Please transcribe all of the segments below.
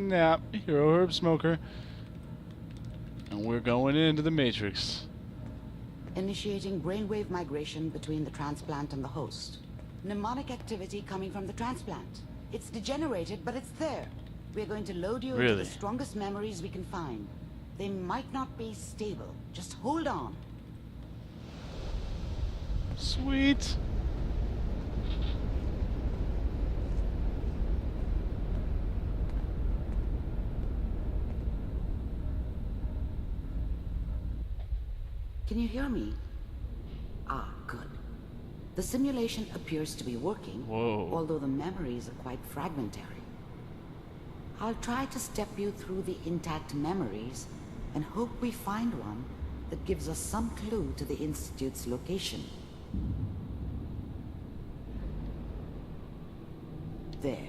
snap. Hero herb smoker. And we're going into the Matrix. Initiating brainwave migration between the transplant and the host. Mnemonic activity coming from the transplant. It's degenerated, but it's there. We're going to load you into the strongest memories we can find. They might not be stable. Just hold on. Sweet. Can you hear me? Ah, good. The simulation appears to be working, although the memories are quite fragmentary. I'll try to step you through the intact memories and hope we find one that gives us some clue to the Institute's location. There.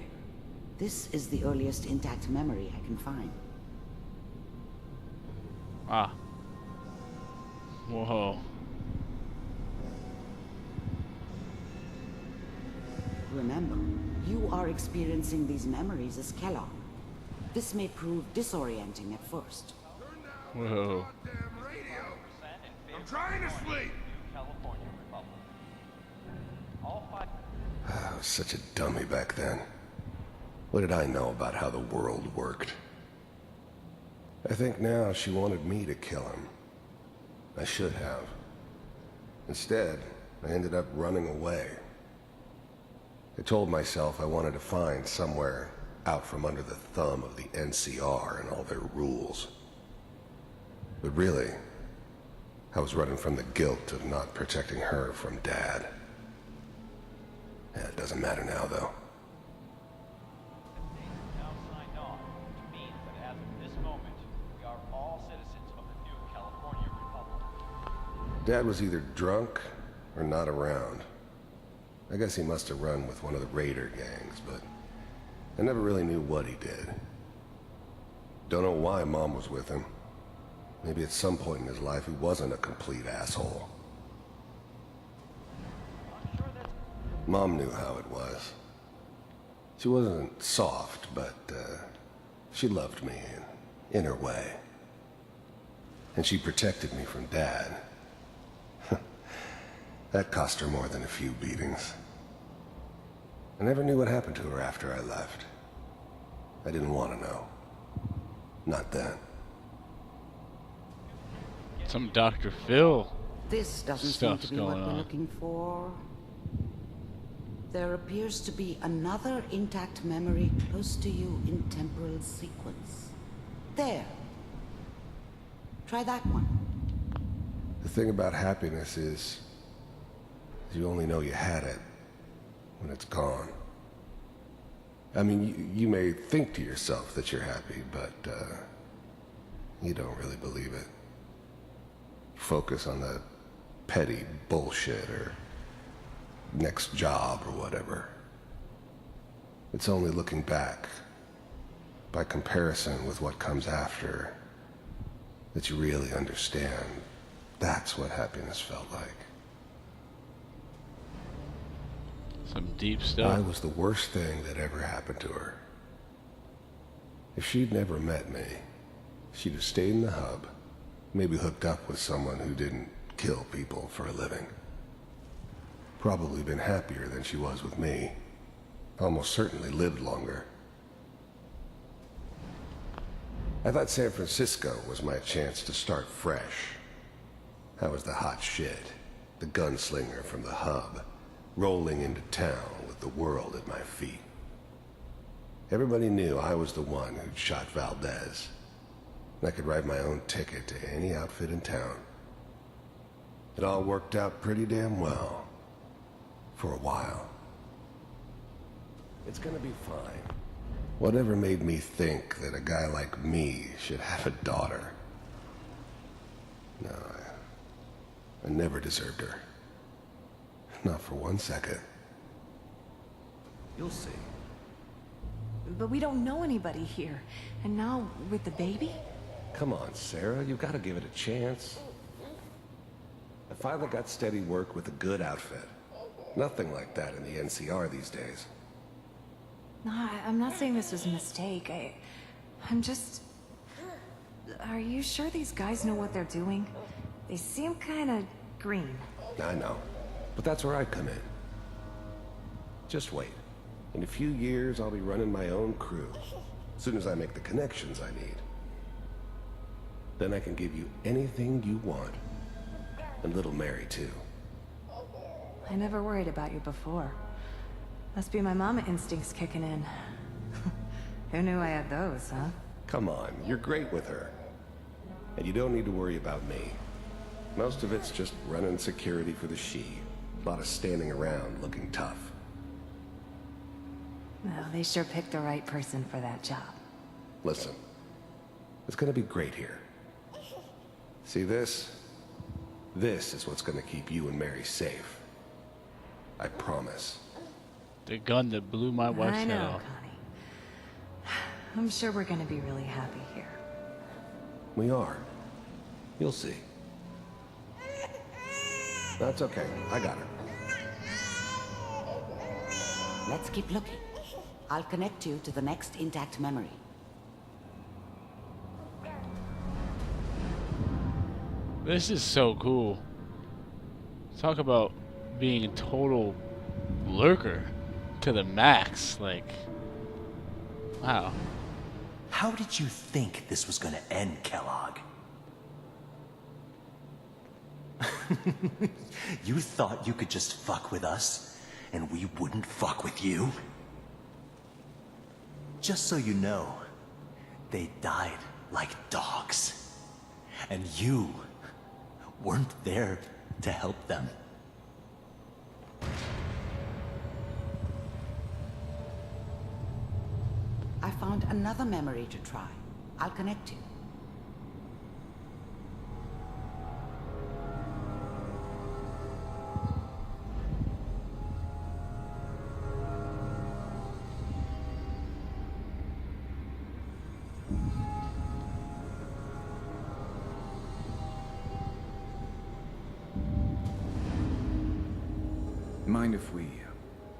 This is the earliest intact memory I can find. Ah. Whoa. Remember, you are experiencing these memories as Kellogg. This may prove disorienting at first. Whoa. I'm trying to sleep! I was such a dummy back then. What did I know about how the world worked? I think now she wanted me to kill him. I should have. Instead, I ended up running away. I told myself I wanted to find somewhere out from under the thumb of the NCR and all their rules. But really, I was running from the guilt of not protecting her from Dad. Yeah, it doesn't matter now, though. Dad was either drunk or not around. I guess he must have run with one of the raider gangs, but I never really knew what he did. Don't know why Mom was with him. Maybe at some point in his life he wasn't a complete asshole. Mom knew how it was. She wasn't soft, but she loved me in her way. And she protected me from Dad. That cost her more than a few beatings. I never knew what happened to her after I left. I didn't want to know. Not then. Some Dr. Phil. This doesn't seem to be what we're looking for. There appears to be another intact memory close to you in temporal sequence. There. Try that one. The thing about happiness is you only know you had it when it's gone. I mean, you may think to yourself that you're happy, but you don't really believe it. Focus on the petty bullshit or next job or whatever. It's only looking back, by comparison with what comes after, that you really understand that's what happiness felt like. Some deep stuff. I was the worst thing that ever happened to her. If she'd never met me, she'd have stayed in the hub, maybe hooked up with someone who didn't kill people for a living. Probably been happier than she was with me. Almost certainly lived longer. I thought San Francisco was my chance to start fresh. I was the hot shit, the gunslinger from the hub, rolling into town with the world at my feet. Everybody knew I was the one who'd shot Valdez. And I could write my own ticket to any outfit in town. It all worked out pretty damn well. For a while. It's gonna be fine. Whatever made me think that a guy like me should have a daughter? No, I never deserved her. Not for 1 second. You'll see. But we don't know anybody here. And now, with the baby? Come on, Sarah, you've got to give it a chance. I finally got steady work with a good outfit. Nothing like that in the NCR these days. No, I'm not saying this was a mistake. I'm just... Are you sure these guys know what they're doing? They seem kinda green. I know, but that's where I come in. Just wait. In a few years, I'll be running my own crew. As soon as I make the connections I need. Then I can give you anything you want. And little Mary, too. I never worried about you before. Must be my mama instincts kicking in. Who knew I had those, huh? Come on, you're great with her. And you don't need to worry about me. Most of it's just running security for the she. A lot of standing around looking tough. Well, they sure picked the right person for that job. Listen, it's gonna be great here. See this? This is what's gonna keep you and Mary safe. I promise. The gun that blew my wife's I head know, off. Connie. I'm sure we're gonna be really happy here. We are. You'll see. That's okay. I got her. Let's keep looking. I'll connect you to the next intact memory. This is so cool. Talk about being a total lurker to the max. Like, wow. How did you think this was gonna end, Kellogg? You thought you could just fuck with us, and we wouldn't fuck with you? Just so you know, they died like dogs. And you weren't there to help them. I found another memory to try. I'll connect you. Mind if we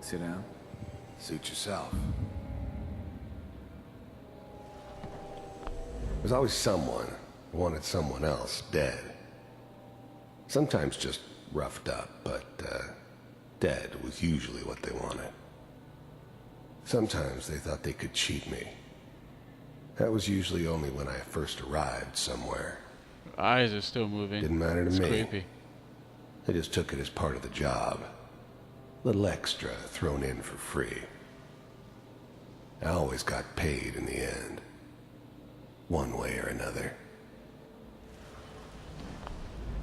sit down? Suit yourself. There's always someone who wanted someone else dead. Sometimes just roughed up, but dead was usually what they wanted. Sometimes they thought they could cheat me. That was usually only when I first arrived somewhere. Eyes are still moving. Didn't matter to It's me. creepy. I just took it as part of the job. Little extra thrown in for free. I always got paid in the end. One way or another.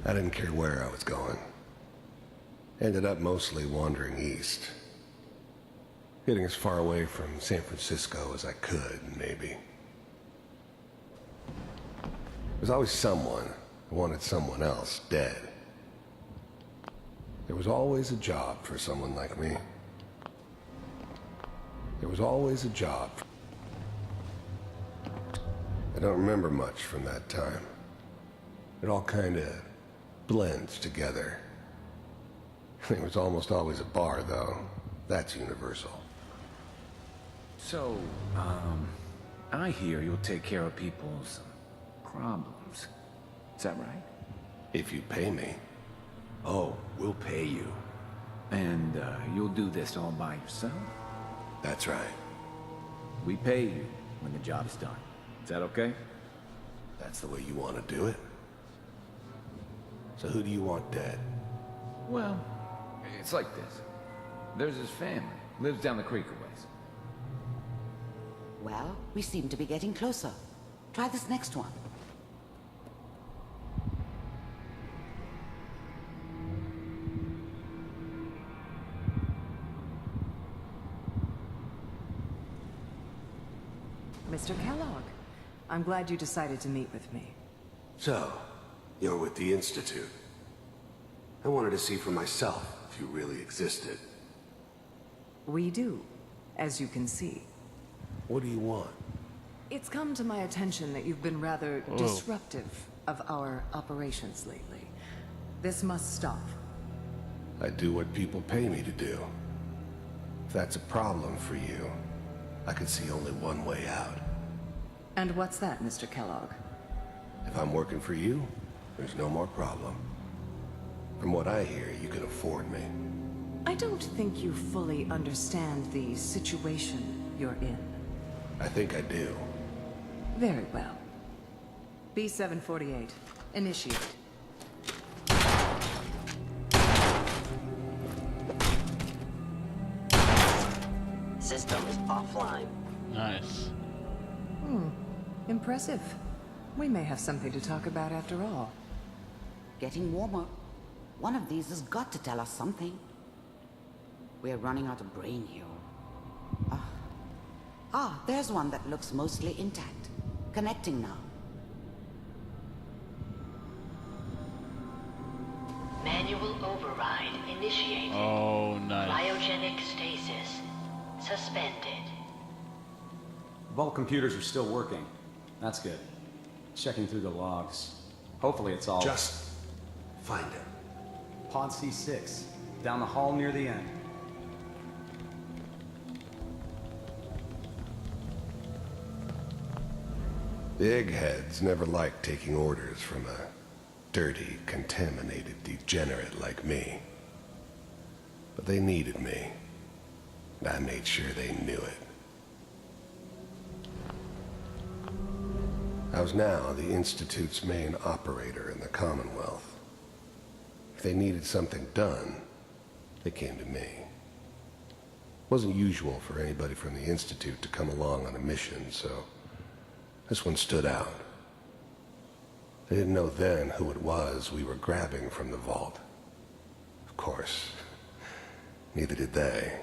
I didn't care where I was going. Ended up mostly wandering east. Getting as far away from San Francisco as I could, maybe. There's always someone who wanted someone else dead. There was always a job for someone like me. There was always a job. I don't remember much from that time. It all kind of blends together. There was almost always a bar, though. That's universal. So, I hear you'll take care of people's problems. Is that right? If you pay me. Oh, we'll pay you. And, you'll do this all by yourself? That's right. We pay you when the job's done. Is that okay? That's the way you want to do it. So who do you want dead? Well, it's like this. There's his family. Lives down the creek a ways. Well, we seem to be getting closer. Try this next one. Mr. Kellogg, I'm glad you decided to meet with me. So, you're with the Institute. I wanted to see for myself if you really existed. We do, as you can see. What do you want? It's come to my attention that you've been rather disruptive of our operations lately. This must stop. I do what people pay me to do. If that's a problem for you, I can see only one way out. And what's that, Mr. Kellogg? If I'm working for you, there's no more problem. From what I hear, you can afford me. I don't think you fully understand the situation you're in. I think I do. Very well. B-748. Initiate. System is offline. Nice. Impressive. We may have something to talk about after all. Getting warmer. One of these has got to tell us something. We're running out of brain here. There's one that looks mostly intact. Connecting now. Manual override initiated. Oh, nice. Cryogenic stasis suspended. Vault computers are still working. That's good. Checking through the logs. Hopefully it's all... Just find him. Pod C6. Down the hall near the end. The eggheads never liked taking orders from a dirty, contaminated degenerate like me. But they needed me. And I made sure they knew it. I was now the Institute's main operator in the Commonwealth. If they needed something done, they came to me. It wasn't usual for anybody from the Institute to come along on a mission, so this one stood out. They didn't know then who it was we were grabbing from the vault. Of course, neither did they.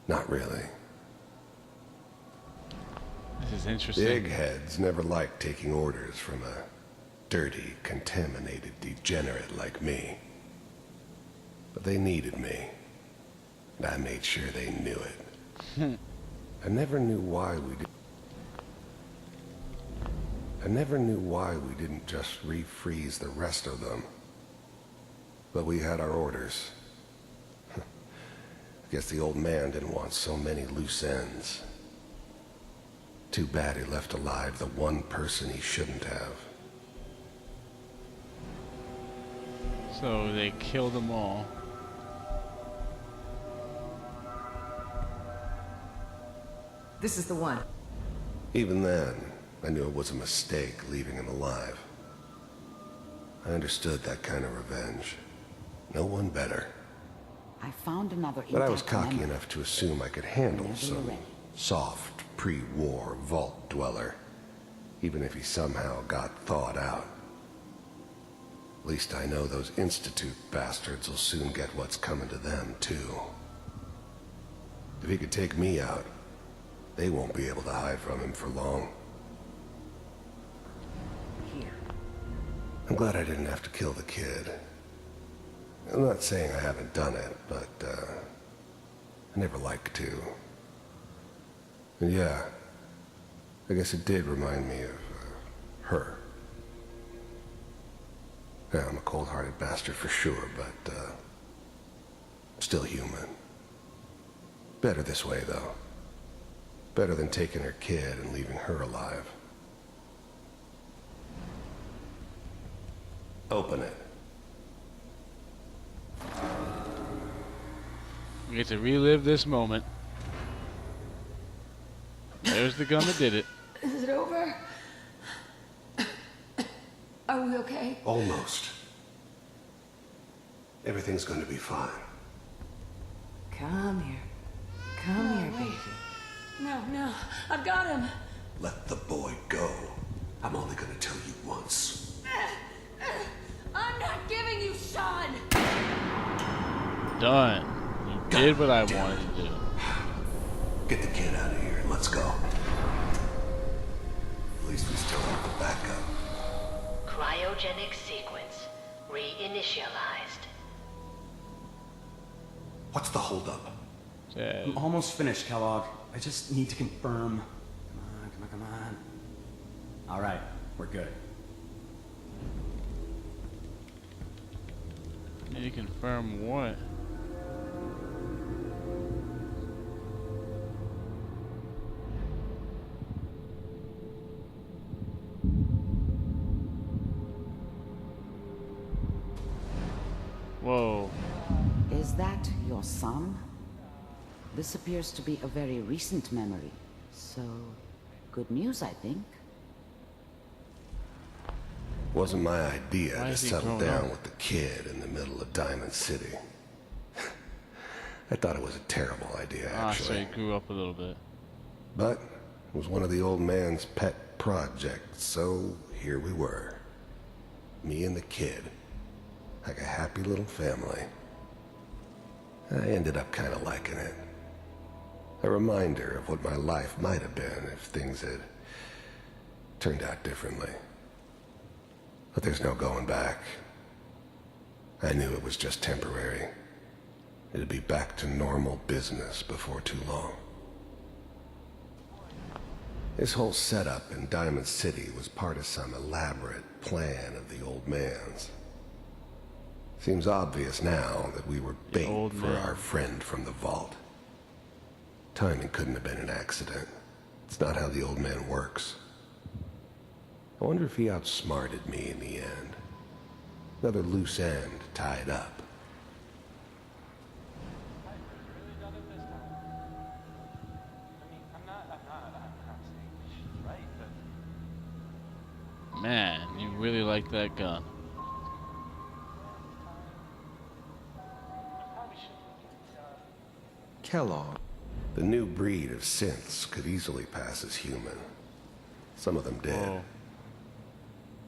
Not really. This is interesting. The eggheads never liked taking orders from a dirty, contaminated degenerate like me. But they needed me. And I made sure they knew it. I never knew why we didn't just refreeze the rest of them. But we had our orders. I guess the old man didn't want so many loose ends. Too bad he left alive the one person he shouldn't have. So they killed them all. This is the one. Even then, I knew it was a mistake leaving him alive. I understood that kind of revenge. No one better. I found another But I was intact cocky memory. enough to assume I could handle Whenever you're some ready. soft, pre-war vault dweller, even if he somehow got thawed out. At least I know those Institute bastards will soon get what's coming to them, too. If he could take me out, they won't be able to hide from him for long. Here. I'm glad I didn't have to kill the kid. I'm not saying I haven't done it, but, I never liked to. And yeah, I guess it did remind me of, her. Yeah, I'm a cold-hearted bastard for sure, but, still human. Better this way, though. Better than taking her kid and leaving her alive. Open it. We get to relive this moment. There's the gun that did it. Is it over? Are we okay? Almost. Everything's going to be fine. Come here. Come here, wait. baby. No, I've got him. Let the boy go. I'm only going to tell you once. I'm not giving you Shaun. Done. You did what I wanted to do. Get the kid out of here and let's go. At least we still have the backup. Cryogenic sequence reinitialized. What's the holdup? I'm almost finished, Kellogg. I just need to confirm. Come on. All right, we're good. Need to confirm what? Your son? This appears to be a very recent memory. So, good news, I think. Wasn't my idea Why to is he settle grown down up? with the kid in the middle of Diamond City. I thought it was a terrible idea, So actually. he grew up a little bit. But it was one of the old man's pet projects, so here we were. Me and the kid. Like a happy little family. I ended up kind of liking it. A reminder of what my life might have been if things had turned out differently. But there's no going back. I knew it was just temporary. It'd be back to normal business before too long. This whole setup in Diamond City was part of some elaborate plan of the old man's. Seems obvious now that we were bait for our friend from the vault. Timing couldn't have been an accident. It's not how the old man works. I wonder if he outsmarted me in the end. Another loose end tied up. Man, you really like that gun. Kellogg. The new breed of synths could easily pass as human. Some of them did. Whoa.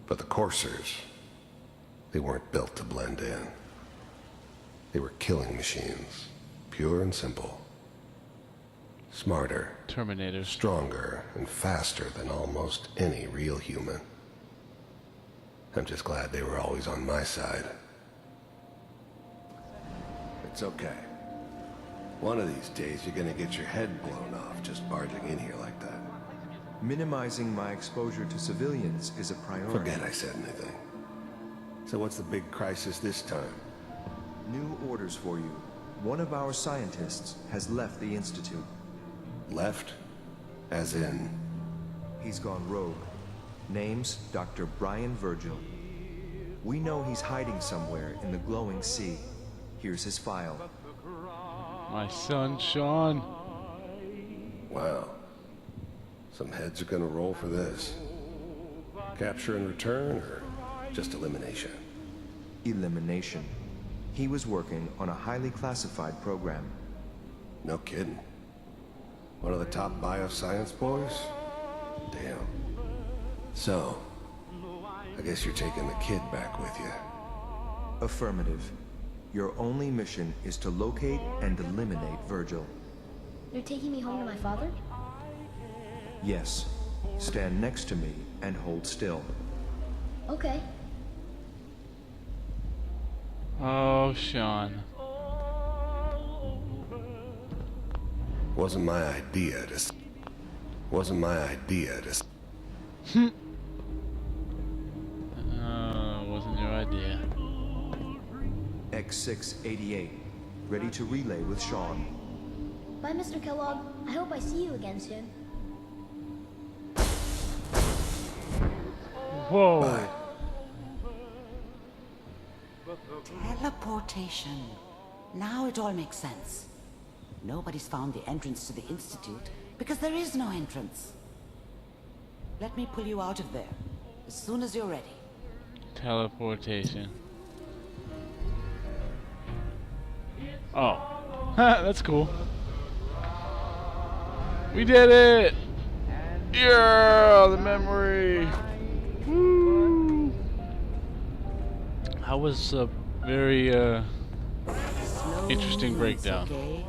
But the coursers, they weren't built to blend in. They were killing machines, pure and simple. Smarter, Terminators. stronger, and faster than almost any real human. I'm just glad they were always on my side. It's okay. One of these days you're gonna get your head blown off just barging in here like that. Minimizing my exposure to civilians is a priority. Forget I said anything. So what's the big crisis this time? New orders for you. One of our scientists has left the Institute. Left? As in? He's gone rogue. Name's Dr. Brian Virgil. We know he's hiding somewhere in the glowing sea. Here's his file. My son, Shaun. Wow. Some heads are gonna roll for this. Capture and return, or just elimination? Elimination. He was working on a highly classified program. No kidding. One of the top bioscience boys? Damn. So, I guess you're taking the kid back with you. Affirmative. Your only mission is to locate and eliminate Virgil. You're taking me home to my father? Yes. Stand next to me and hold still. Okay. Oh, Shaun. Wasn't my idea to... Wasn't my idea to... Wasn't your idea. X688. Ready to relay with Shaun. Bye, Mr. Kellogg. I hope I see you again soon. Whoa. Bye. Teleportation. Now it all makes sense. Nobody's found the entrance to the Institute because there is no entrance. Let me pull you out of there as soon as you're ready. Teleportation. Oh. That's cool. We did it! Yeah! The memory! Woo! That was a very interesting breakdown. Okay.